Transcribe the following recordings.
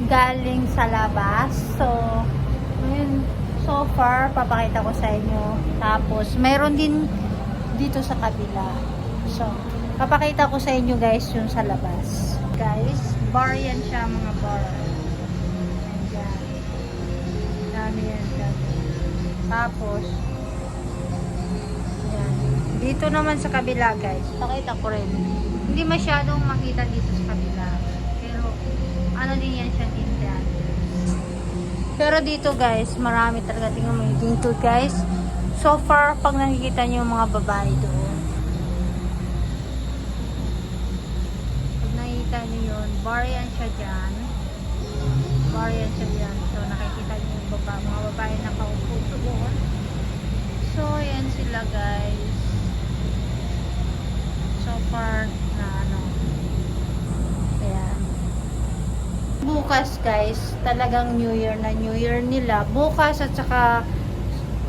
galing sa labas. So, ngayon, so far, papakita ko sa inyo. Tapos, mayroon din dito sa kabila. So, papakita ko sa inyo guys yung sa labas. Guys, bar yan siya, mga bar. Ayan. Dami yan. Tapos, ayan. Dito naman sa kabila guys, pakita ko rin. Hindi masyadong makita dito sa kabila. Pero, ano din yan siya din dyan. Pero dito guys, marami talaga. Tingnan mo yung dito guys. So far, pag nakikita niyo yung mga babae doon. Pag nakikita niyo yun, bar yan siya dyan. Bar yan siya dyan. So, nakikita niyo yung mga babae nakaupo doon. So, yan sila guys. So far, na ano. Ayan. Bukas guys, talagang New Year na New Year nila. Bukas at saka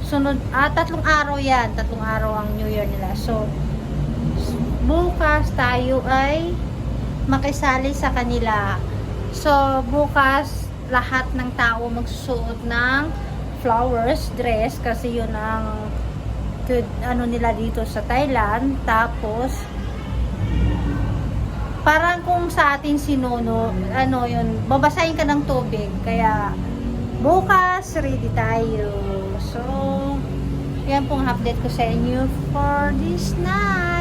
sunod, 3 araw yan. 3 araw ang New Year nila. So, bukas tayo ay makisali sa kanila. So, bukas lahat ng tao magsusuot ng flowers dress kasi yun ang good, ano nila dito sa Thailand. Tapos, parang kung sa atin sinuno, ano yun, babasahin ka ng tubig. Kaya, bukas, ready tayo. So, yan pong update ko sa inyo for this night.